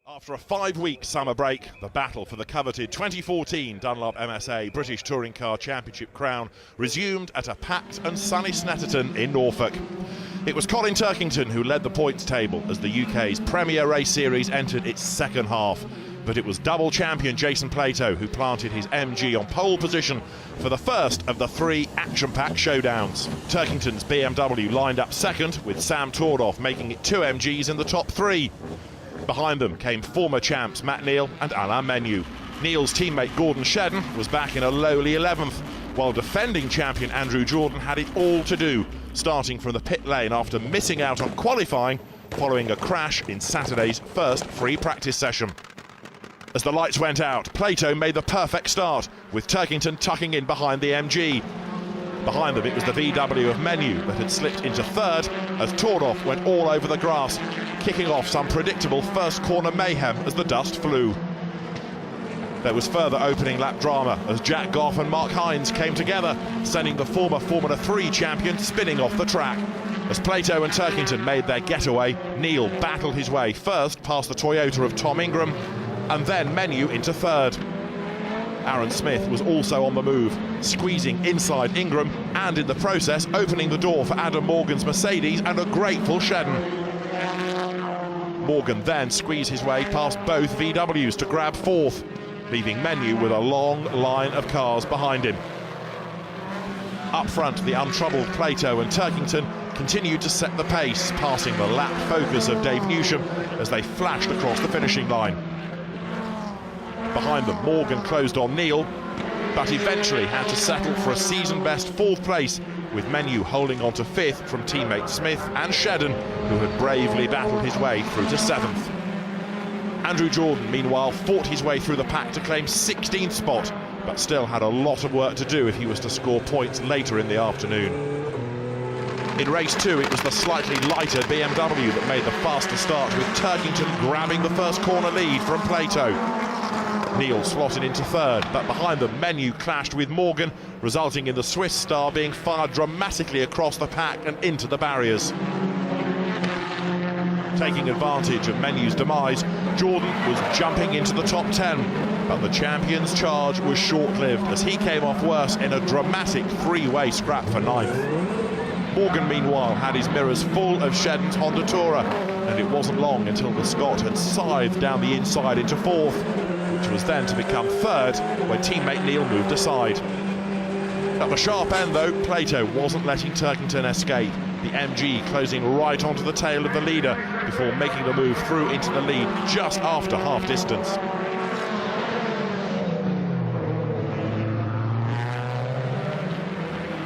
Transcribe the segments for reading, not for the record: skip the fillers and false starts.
After a 5-week summer break, the battle for the coveted 2014 Dunlop MSA British Touring Car Championship crown resumed at a packed and sunny Snetterton in Norfolk. It was Colin Turkington who led the points table as the UK's premier race series entered its second half. But it was double champion Jason Plato who planted his MG on pole position for the first of the 3 action-packed showdowns. Turkington's BMW lined up second, with Sam Tordoff making it 2 MGs in the top 3. Behind them came former champs Matt Neal and Alain Menu. Neal's teammate Gordon Shedden was back in a lowly 11th, while defending champion Andrew Jordan had it all to do, starting from the pit lane after missing out on qualifying following a crash in Saturday's first free practice session. As the lights went out, Plato made the perfect start, with Turkington tucking in behind the MG. Behind them it was the VW of Menu that had slipped into third as Tordoff went all over the grass, kicking off some predictable first corner mayhem as the dust flew. There was further opening lap drama as Jack Goff and Mark Hines came together, sending the former Formula 3 champion spinning off the track. As Plato and Turkington made their getaway, Neal battled his way first past the Toyota of Tom Ingram, and then Menu into third. Aaron Smith was also on the move, squeezing inside Ingram and in the process opening the door for Adam Morgan's Mercedes and a grateful Shedden. Morgan then squeezed his way past both VWs to grab fourth, leaving Menu with a long line of cars behind him. Up front, the untroubled Plato and Turkington continued to set the pace, passing the lap focus of Dave Newsham as they flashed across the finishing line. Behind them, Morgan closed on Neal, but eventually had to settle for a season-best 4th place, with Menu holding on to 5th from teammates Smith and Shedden, who had bravely battled his way through to 7th. Andrew Jordan, meanwhile, fought his way through the pack to claim 16th spot, but still had a lot of work to do if he was to score points later in the afternoon. In race 2, it was the slightly lighter BMW that made the faster start, with Turkington grabbing the first corner lead from Plato. Neal slotted into third, but behind them Menu clashed with Morgan, resulting in the Swiss star being fired dramatically across the pack and into the barriers. Taking advantage of Menu's demise, Jordan was jumping into the top 10, but the champion's charge was short-lived as he came off worse in a dramatic 3-way scrap for 9th. Morgan, meanwhile, had his mirrors full of Shedden's Honda Tourer, and it wasn't long until the Scot had scythed down the inside into 4th, which was then to become 3rd when teammate Neal moved aside. At the sharp end, though, Plato wasn't letting Turkington escape, the MG closing right onto the tail of the leader before making the move through into the lead just after half distance.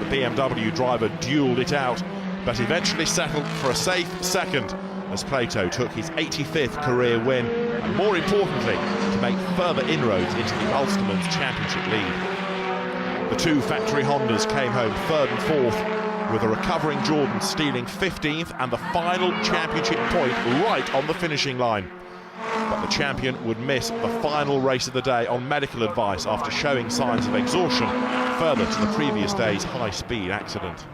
The BMW driver duelled it out, but eventually settled for a safe 2nd as Plato took his 85th career win, and more importantly, to make further inroads into the Ulsterman's championship lead. The 2 factory Hondas came home 3rd and 4th, with a recovering Jordan stealing 15th and the final championship point right on the finishing line. But the champion would miss the final race of the day on medical advice after showing signs of exhaustion, further to the previous day's high-speed accident.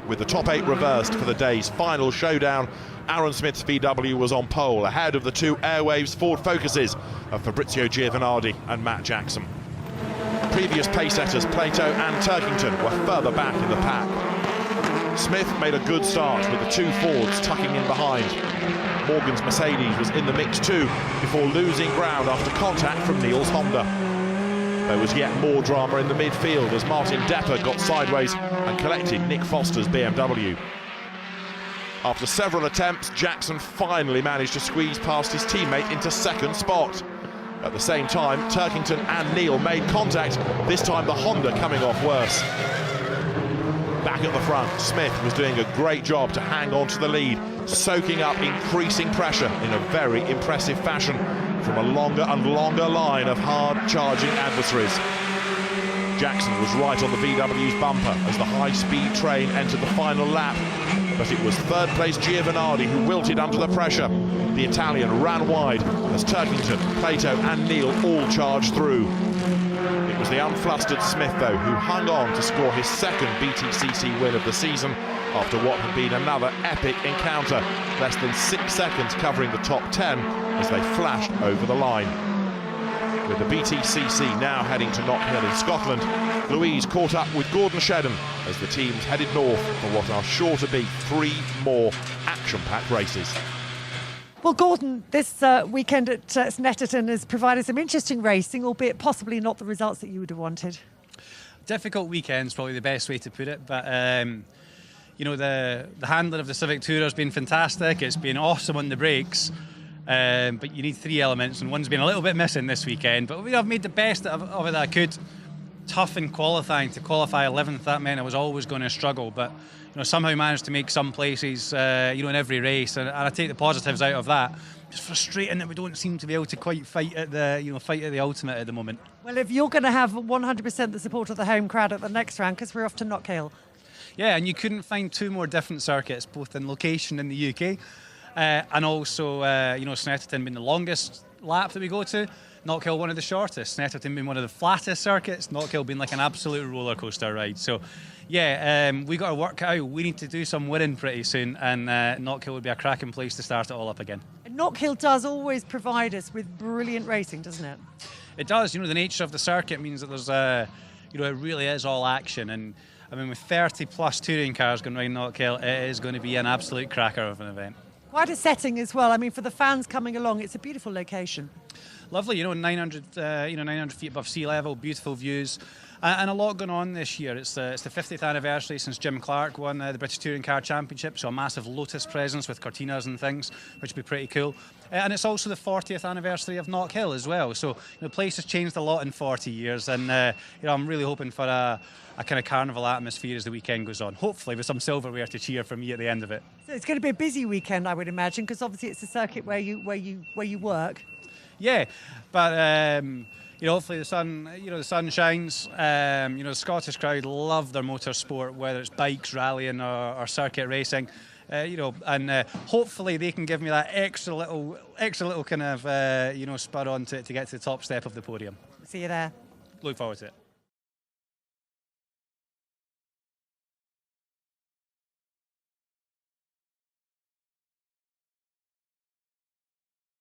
With the top 8 reversed for the day's final showdown, Aaron Smith's VW was on pole, ahead of the 2 Airwaves Ford Focuses of Fabrizio Giovanardi and Matt Jackson. Previous pacesetters Plato and Turkington were further back in the pack. Smith made a good start with the 2 Fords tucking in behind. Morgan's Mercedes was in the mix too, before losing ground after contact from Neal's Honda. There was yet more drama in the midfield as Martin Depper got sideways and collected Nick Foster's BMW. After several attempts, Jackson finally managed to squeeze past his teammate into 2nd spot. At the same time, Turkington and Neal made contact, this time the Honda coming off worse. Back at the front, Smith was doing a great job to hang on to the lead, soaking up increasing pressure in a very impressive fashion from a longer and longer line of hard-charging adversaries. Jackson was right on the VW's bumper as the high-speed train entered the final lap, but it was 3rd place Giovanardi who wilted under the pressure. The Italian ran wide as Turkington, Plato and Neal all charged through. It was was the unflustered Smith, though, who hung on to score his second Btcc win of the season after what had been another epic encounter. Less than 6 seconds covering the top 10 as they flashed over the line. With the Btcc now heading to Knockhill in Scotland, Louise caught up with Gordon Shedden as the teams headed north for what are sure to be 3 more action-packed races. Well, Gordon, this weekend at Snetterton has provided some interesting racing, albeit possibly not the results that you would have wanted. Difficult weekend's probably the best way to put it, but you know, the handling of the Civic Tourer has been fantastic. It's been awesome on the brakes, but you need 3 elements, and one's been a little bit missing this weekend. But I've made the best of it that I could. Tough in qualifying. To qualify 11th, that meant I was always going to struggle, but you know, somehow managed to make some places, you know, in every race, and I take the positives out of that. Just frustrating that we don't seem to be able to quite fight at the ultimate at the moment. Well, if you're going to have 100% the support of the home crowd at the next round, because we're off to Knockhill. Yeah, and you couldn't find 2 more different circuits, both in location in the UK, and also you know, Snetterton being the longest lap that we go to, Knockhill one of the shortest, Snetterton being one of the flattest circuits, Knockhill being like an absolute roller coaster ride. So yeah, we got to work out. We need to do some winning pretty soon, and Knockhill would be a cracking place to start it all up again. And Knockhill does always provide us with brilliant racing, doesn't it? It does. You know, the nature of the circuit means that there's you know, it really is all action, and I mean, with 30 plus touring cars going around Knockhill, it is going to be an absolute cracker of an event. Quite a setting as well. I mean, for the fans coming along, it's a beautiful location. Lovely, you know, 900 feet above sea level, beautiful views, and a lot going on this year. It's the 50th anniversary since Jim Clark won the British Touring Car Championship, so a massive Lotus presence with Cortinas and things, which would be pretty cool. And it's also the 40th anniversary of Knockhill as well. So you know, the place has changed a lot in 40 years, and you know, I'm really hoping for a kind of carnival atmosphere as the weekend goes on. Hopefully, with some silverware to cheer for me at the end of it. So it's going to be a busy weekend, I would imagine, because obviously it's a circuit where you work. Yeah, but you know, hopefully the sun shines. You know, the Scottish crowd love their motorsport, whether it's bikes, rallying, or circuit racing. You know, and hopefully they can give me that extra little kind of you know, spur on to get to the top step of the podium. See you there. Look forward to it.